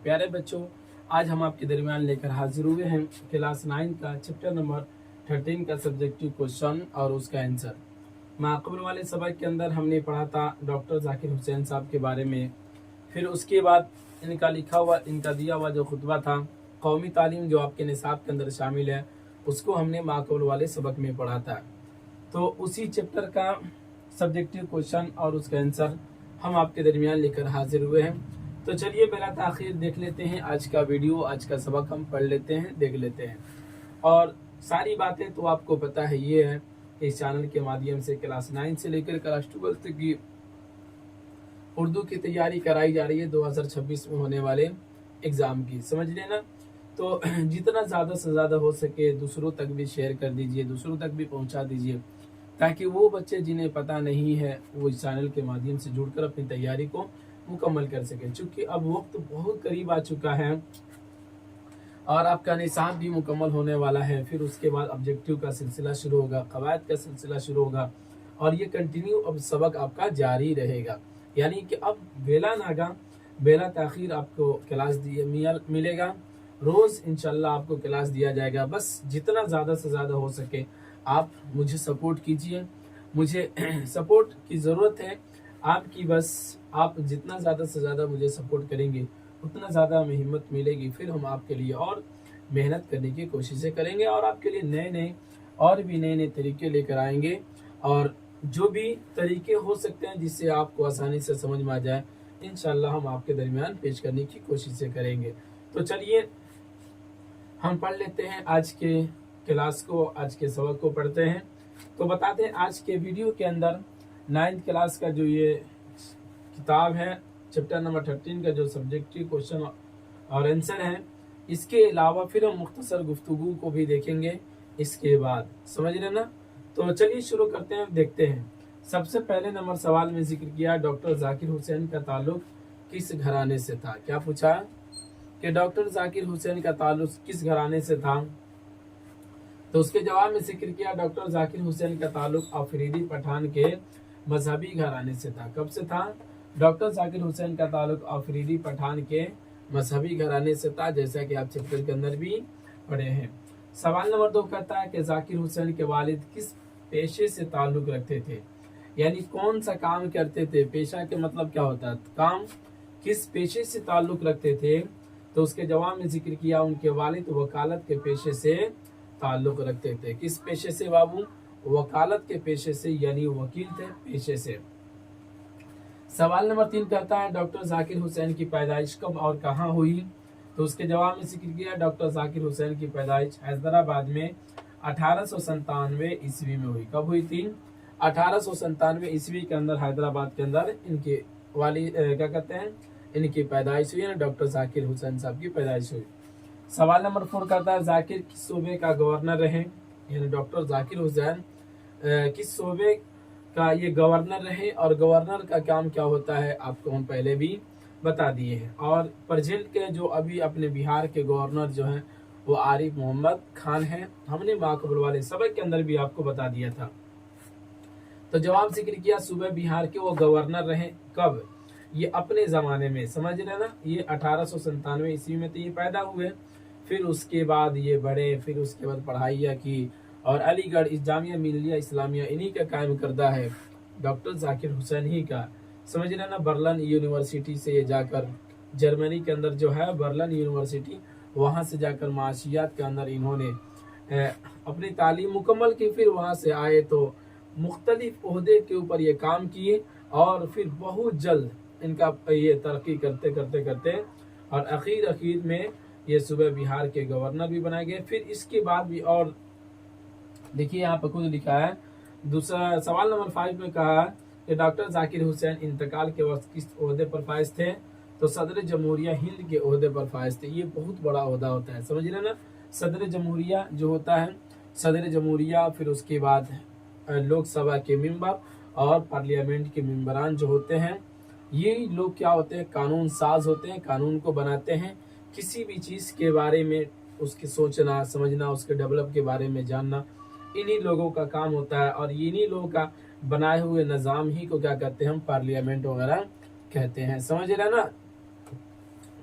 प्यारे बच्चों, आज हम आपके दरमियान लेकर हाजिर हुए हैं क्लास 9 का चैप्टर नंबर 13 का सब्जेक्टिव क्वेश्चन और उसका आंसर। माक़बल वाले सबक के अंदर हमने पढ़ा था डॉक्टर जाकिर हुसैन साहब के बारे में। फिर उसके बाद इनका लिखा हुआ, इनका दिया हुआ जो खुतबा था कौमी तालीम जो आपके निसाब के अंदर शामिल है, उसको हमने माक़बल वाले सबक में पढ़ा था। तो उसी चैप्टर का सब्जेक्टिव क्वेश्चन और उसका आंसर हम आपके दरमियान लेकर हाजिर हुए हैं। तो चलिए बिला ताख़ीर देख लेते हैं आज का वीडियो, आज का सबक हम पढ़ लेते हैं, देख लेते हैं। और सारी बातें तो आपको पता है, ये है इस चैनल के माध्यम से क्लास 9 से लेकर क्लास 12 तक की उर्दू की तैयारी कराई जा रही है 2026 में होने वाले एग्ज़ाम की, समझ लेना। तो जितना ज़्यादा से ज़्यादा हो सके दूसरों तक भी शेयर कर दीजिए, दूसरों तक भी पहुंचा दीजिए, ताकि वो बच्चे जिन्हें पता नहीं है वो इस चैनल के माध्यम से जुड़कर अपनी तैयारी को मुकम्मल कर सकें। चूँकि अब वक्त बहुत करीब आ चुका है और आपका निसाब भी मुकम्मल होने वाला है। फिर उसके बाद ऑब्जेक्टिव का सिलसिला शुरू होगा, कवायद का सिलसिला शुरू होगा और ये कंटिन्यू अब सबक आपका जारी रहेगा। यानी कि अब बेला नागा बेला ताख़ीर आपको क्लास मिलेगा, रोज़ इंशाल्लाह आपको क्लास दिया जाएगा। बस जितना ज़्यादा से ज़्यादा हो सके आप मुझे सपोर्ट कीजिए, मुझे सपोर्ट की ज़रूरत है आपकी। बस आप जितना ज़्यादा से ज़्यादा मुझे सपोर्ट करेंगे उतना ज़्यादा हमें हिम्मत मिलेगी। फिर हम आपके लिए और मेहनत करने की कोशिशें करेंगे और आपके लिए नए नए तरीके लेकर आएंगे। और जो भी तरीके हो सकते हैं जिससे आपको आसानी से समझ में आ जाए, इंशाल्लाह हम आपके दरमियान पेश करने की कोशिशें करेंगे। तो चलिए हम पढ़ लेते हैं आज के क्लास को, आज के सबक को पढ़ते हैं। तो बताते हैं आज के वीडियो के अंदर 9th क्लास का जो ये किताब है, चैप्टर नंबर 13 का जो सब्जेक्टिव क्वेश्चन और आंसर है, इसके अलावा फिर हम मुख्तसर गुफ्तगू को भी देखेंगे इसके बाद, समझ रहे ना। तो चलिए शुरू करते हैं, देखते हैं। सबसे पहले नंबर सवाल में जिक्र किया डॉक्टर जाकिर हुसैन का ताल्लुक किस घराने से था। क्या पूछा कि डॉक्टर जाकिर हुसैन का ताल्लुक किस घराने से था। तो उसके जवाब में जिक्र किया डॉक्टर जाकिर हुसैन का ताल्लुक अफरीदी पठान के मजहबी घराने से था। कब से था? डॉक्टर जाकिर हुसैन का ताल्लुक अफरीदी पठान के मजहबी घराने से था, जैसा कि आप चैप्टर के अंदर भी पढ़े हैं। सवाल नंबर 2 कहता है कि जाकिर हुसैन के वालिद किस पेशे से ताल्लुक रखते थे, यानी कौन सा काम करते थे। पेशा के मतलब क्या होता है, काम। किस पेशे से ताल्लुक रखते थे, तो उसके जवाब में जिक्र किया उनके वालिद वकालत के पेशे से ताल्लुक रखते थे। किस पेशे से बाबू? वकालत के पेशे से, यानी वकील थे पेशे से। सवाल नंबर 3 कहता है डॉक्टर जाकिर हुसैन की पैदाइश कब और कहाँ हुई, तो उसके जवाब में जिक्र किया डॉक्टर जाकिर हुसैन की पैदाइश हैदराबाद में 1897 ईस्वी में हुई। कब हुई थी? 1897 ईस्वी के अंदर हैदराबाद के अंदर इनके क्या कहते हैं, इनकी पैदाइश हुई, डॉक्टर जाकिर हुसैन साहब की पैदाइश हुई। सवाल नंबर 4 कहता है जाकिर किस सूबे का गवर्नर रहे, यानी डॉक्टर जाकिर हुसैन किस सूबे का ये गवर्नर रहे और गवर्नर का काम क्या होता है आपको हम पहले भी बता दिए हैं। और प्रेजेंट के जो अभी अपने बिहार के गवर्नर जो हैं वो आरिफ मोहम्मद खान हैं, हमने माक़बल वाले सबक के अंदर भी आपको बता दिया था। तो जवाब जिक्र किया सूबे बिहार के वो गवर्नर रहे। कब? ये अपने ज़माने में, समझ रहे ना। ये 1897 ईस्वी में तो ये पैदा हुए, फिर उसके बाद ये बढ़े, फिर उसके बाद पढ़ाइयाँ की और अलीगढ़ इस जामिया मिलिया इस्लामिया इन्हीं का कायम करदा है डॉक्टर जाकिर हुसैन ही का, समझ रहे ना। बर्लिन यूनिवर्सिटी से ये जाकर जर्मनी के अंदर जो है बर्लिन यूनिवर्सिटी, वहाँ से जाकर माशियात के अंदर इन्होंने अपनी तालीम मुकम्मल की। फिर वहाँ से आए तो मुख्तलिफ ओहदे के ऊपर ये काम किए और फिर बहुत जल्द इनका ये तरक्की करते करते करते और आखिर में ये सूबे बिहार के गवर्नर भी बनाए गए। फिर इसके बाद भी, और देखिए यहाँ पर खुद लिखा है दूसरा सवाल नंबर 5 में कहा कि डॉक्टर जाकिर हुसैन इंतकाल के वक्त किस ओहदे पर फाइज थे, तो सदर जमहूरिया हिंद के ओहदे पर फाइज थे। ये बहुत बड़ा ओहदा होता है, समझ रहे ना। सदर जमहूरिया जो होता है, सदर जमहूरिया, फिर उसके बाद लोकसभा के मेंबर और पार्लियामेंट के मेंबरान जो होते हैं, ये लोग क्या होते हैं, कानून साज होते हैं, कानून को बनाते हैं। किसी भी चीज़ के बारे में उसके सोचना समझना, उसके डेवलप के बारे में जानना, इन्हीं लोगों का काम होता है। और इन्हीं लोगों का बनाए हुए निज़ाम ही को क्या कहते हैं हम पार्लियामेंट वगैरह कहते हैं, समझ रहे ना।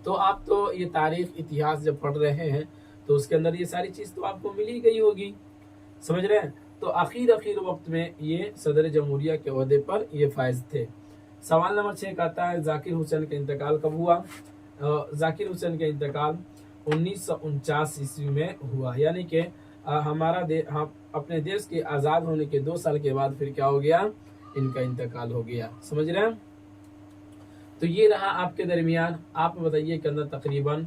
تو آپ تو یہ تاریخ اتہاس جب پڑھ رہے ہیں تو اس کے اندر یہ ساری چیز تو آپ کو مل ہی گئی ہوگی، سمجھ رہے ہیں؟ تو اخیر وقت میں یہ صدر جمہوریہ کے عہدے پر یہ فائز تھے۔ سوال نمبر 6 کہتا ہے ذاکر حسین کا انتقال کب ہوا؟ ذاکر حسین کا انتقال 1949 میں ہوا، یعنی کہ ہمارا ہم اپنے دیش کے آزاد ہونے کے 2 سال کے بعد پھر کیا ہو گیا؟ ان کا انتقال ہو گیا، سمجھ رہے ہیں؟ تو یہ رہا آپ کے درمیان، آپ بتائیے کے اندر تقریباً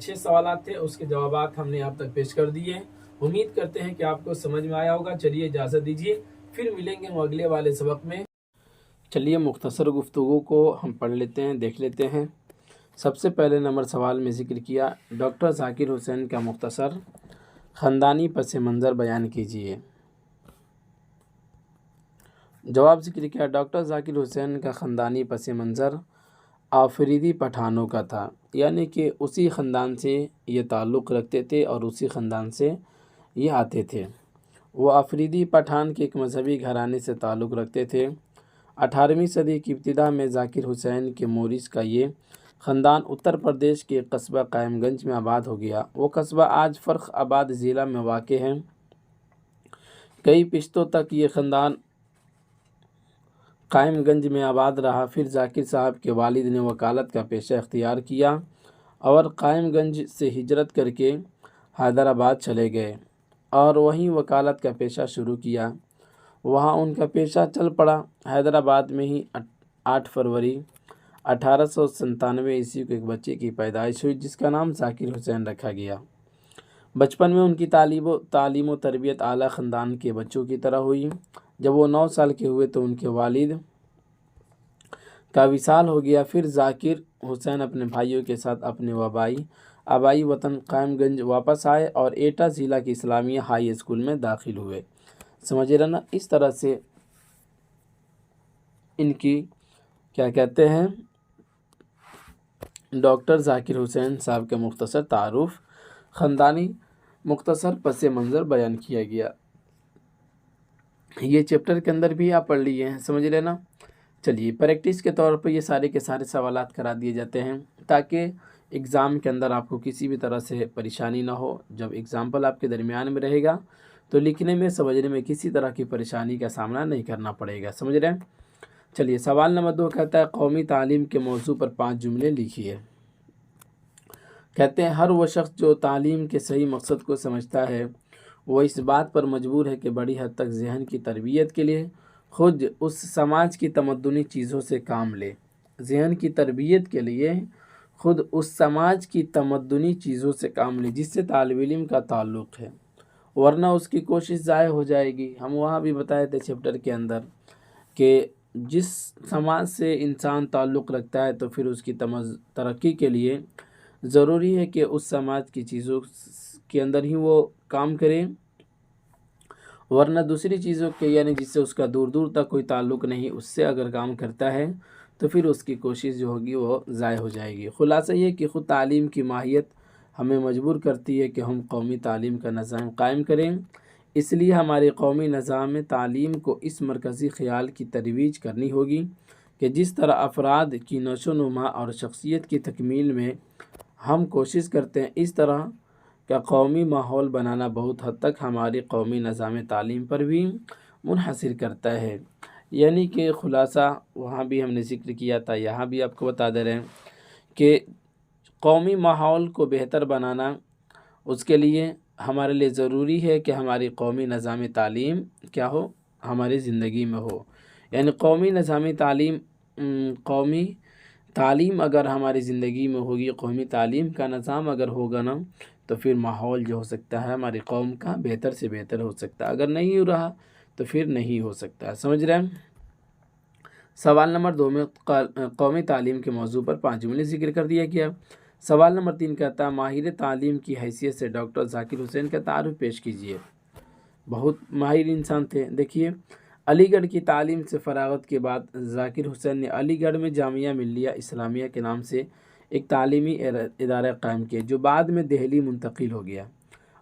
6 سوالات تھے، اس کے جوابات ہم نے آپ تک پیش کر دیے۔ امید کرتے ہیں کہ آپ کو سمجھ میں آیا ہوگا۔ چلیے اجازت دیجیے، پھر ملیں گے ہم اگلے والے سبق میں۔ چلیے مختصر گفتگو کو ہم پڑھ لیتے ہیں، دیکھ لیتے ہیں۔ سب سے پہلے نمبر سوال میں ذکر کیا ڈاکٹر ذاکر حسین کا مختصر خاندانی پس منظر بیان کیجیے۔ جواب ذکر کیا ڈاکٹر ذاکر حسین کا خاندانی پس منظر آفریدی پٹھانوں کا تھا، یعنی کہ اسی خاندان سے یہ تعلق رکھتے تھے اور اسی خاندان سے یہ آتے تھے۔ وہ آفریدی پٹھان کے ایک مذہبی گھرانے سے تعلق رکھتے تھے۔ 18ویں صدی کی ابتدا میں ذاکر حسین کے مورث کا یہ خاندان اتر پردیش کے قصبہ قائم گنج میں آباد ہو گیا۔ وہ قصبہ آج فرخ آباد ضلع میں واقع ہے۔ کئی پشتوں تک یہ خاندان قائم گنج میں آباد رہا۔ پھر ذاکر صاحب کے والد نے وکالت کا پیشہ اختیار کیا اور قائم گنج سے ہجرت کر کے حیدرآباد چلے گئے اور وہیں وکالت کا پیشہ شروع کیا۔ وہاں ان کا پیشہ چل پڑا۔ حیدرآباد میں ہی 8 فروری 1897 کو ایک بچے کی پیدائش ہوئی جس کا نام ذاکر حسین رکھا گیا۔ بچپن میں ان کی تعلیم و تربیت اعلیٰ خاندان کے بچوں کی طرح ہوئی۔ جب وہ 9 سال کے ہوئے تو ان کے والد کا وصال ہو گیا۔ پھر ذاکر حسین اپنے بھائیوں کے ساتھ اپنے آبائی وطن قائم گنج واپس آئے اور ایٹا ضلع کی اسلامیہ ہائی اسکول میں داخل ہوئے۔ سمجھ رہے نا؟ اس طرح سے ان کی کیا کہتے ہیں ڈاکٹر ذاکر حسین صاحب کے مختصر تعارف، خاندانی مختصر پس منظر بیان کیا گیا۔ یہ چیپٹر کے اندر بھی آپ پڑھ لیے ہیں، سمجھ رہے نا؟ چلیے پریکٹس کے طور پر یہ سارے کے سارے سوالات کرا دیے جاتے ہیں تاکہ ایگزام کے اندر آپ کو کسی بھی طرح سے پریشانی نہ ہو۔ جب ایگزامپل آپ کے درمیان میں رہے گا تو لکھنے میں سمجھنے میں کسی طرح کی پریشانی کا سامنا نہیں کرنا پڑے گا، سمجھ رہے ہیں؟ چلیے سوال نمبر 2 کہتا ہے قومی تعلیم کے موضوع پر 5 جملے لکھیے۔ کہتے ہیں ہر وہ شخص جو تعلیم کے صحیح مقصد کو سمجھتا ہے وہ اس بات پر مجبور ہے کہ بڑی حد تک ذہن کی تربیت کے لیے خود اس سماج کی تمدنی چیزوں سے کام لے۔ ذہن کی تربیت کے لیے خود اس سماج کی تمدنی چیزوں سے کام لے جس سے طالب علم کا تعلق ہے، ورنہ اس کی کوشش ضائع ہو جائے گی۔ ہم وہاں بھی بتائے تھے چیپٹر کے اندر کہ جس سماج سے انسان تعلق رکھتا ہے تو پھر اس کی ترقی کے لیے ضروری ہے کہ اس سماج کی چیزوں کے اندر ہی وہ کام کرے، ورنہ دوسری چیزوں کے یعنی جس سے اس کا دور دور تک کوئی تعلق نہیں اس سے اگر کام کرتا ہے تو پھر اس کی کوشش جو ہوگی وہ ضائع ہو جائے گی۔ خلاصہ یہ کہ خود تعلیم کی ماہیت ہمیں مجبور کرتی ہے کہ ہم قومی تعلیم کا نظام قائم کریں۔ اس لیے ہمارے قومی نظام تعلیم کو اس مرکزی خیال کی ترویج کرنی ہوگی کہ جس طرح افراد کی نشو و نما اور شخصیت کی تکمیل میں ہم کوشش کرتے ہیں، اس طرح کا قومی ماحول بنانا بہت حد تک ہماری قومی نظام تعلیم پر بھی منحصر کرتا ہے۔ یعنی کہ خلاصہ وہاں بھی ہم نے ذکر کیا تھا، یہاں بھی آپ کو بتا دے رہے ہیں کہ قومی ماحول کو بہتر بنانا اس کے لیے ہمارے لیے ضروری ہے کہ ہماری قومی نظام تعلیم کیا ہو، ہماری زندگی میں ہو۔ یعنی قومی نظام قومی تعلیم اگر ہماری زندگی میں ہوگی، قومی تعلیم کا نظام اگر ہوگا نا تو پھر ماحول جو ہو سکتا ہے ہماری قوم کا بہتر سے بہتر ہو سکتا ہے، اگر نہیں ہو رہا تو پھر نہیں ہو سکتا، سمجھ رہے ہیں؟ سوال نمبر 2 میں قومی تعلیم کے موضوع پر 5 جملے ذکر کر دیا گیا۔ سوال نمبر 3 کہتا ہے ماہر تعلیم کی حیثیت سے ڈاکٹر ذاکر حسین کا تعارف پیش کیجیے۔ بہت ماہر انسان تھے۔ دیکھیے علی گڑھ کی تعلیم سے فراغت کے بعد ذاکر حسین نے علی گڑھ میں جامعہ ملیہ اسلامیہ کے نام سے ایک تعلیمی ادارہ قائم کیا جو بعد میں دہلی منتقل ہو گیا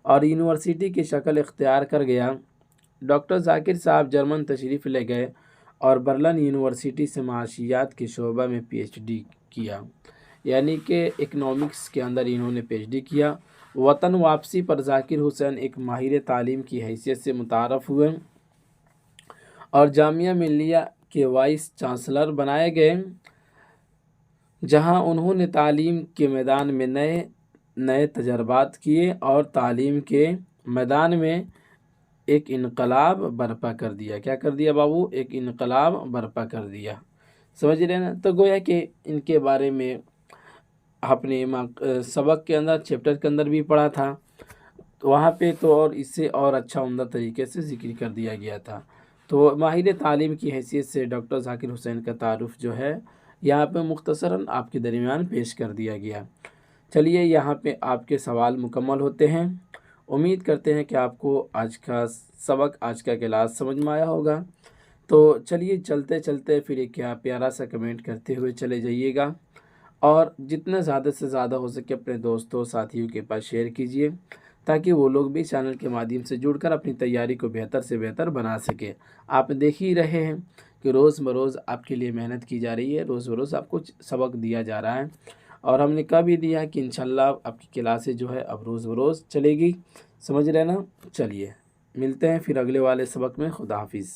اور یونیورسٹی کی شکل اختیار کر گیا۔ ڈاکٹر ذاکر صاحب جرمن تشریف لے گئے اور برلن یونیورسٹی سے معاشیات کے شعبہ میں PhD کیا۔ यानी कि इकनॉमिक्स के अंदर इन्होंने PhD किया। वतन वापसी पर ज़ाकिर हुसैन एक माहिर तालीम की हैसियत से मुतारफ़ हुए और जामिया मिल्लिया के वाइस चांसलर बनाए गए, जहां उन्होंने तालीम के मैदान में नए नए तजर्बात किए और तालीम के मैदान में एक इनकलाब बर्पा कर दिया। क्या कर दिया बाबू? एक इनकलाब बर्पा कर दिया। समझ रहे हैं ना? तो गोया कि इनके बारे में आपने सबक के अंदर, चैप्टर के अंदर भी पढ़ा था, तो वहाँ पे तो और इससे और अच्छा उम्दा तरीके से ज़िक्र कर दिया गया था। तो माहिर तालीम की हैसियत से डॉक्टर ज़ाकिर हुसैन का तारुफ जो है यहाँ पे मुख्तसरन आपके दरमियान पेश कर दिया गया। चलिए यहाँ पे आपके सवाल मुकम्मल होते हैं। उम्मीद करते हैं कि आपको आज का सबक, आज का क्लास समझ में आया होगा। तो चलिए चलते चलते फिर एक क्या प्यारा सा कमेंट करते हुए चले जाइएगा और जितना ज़्यादा से ज़्यादा हो सके अपने दोस्तों साथियों के पास शेयर कीजिए, ताकि वो लोग भी चैनल के माध्यम से जुड़कर अपनी तैयारी को बेहतर से बेहतर बना सके। आप देख ही रहे हैं कि रोज़ बरोज़ आपके लिए मेहनत की जा रही है, रोज़ बरोज़ आपको सबक दिया जा रहा है और हमने कह भी दिया कि इंशाल्लाह आपकी क्लासेज जो है अब रोज़ बरोज़ चलेगी। समझ रहे ना? चलिए मिलते हैं फिर अगले वाले सबक में। खुदा हाफिज़।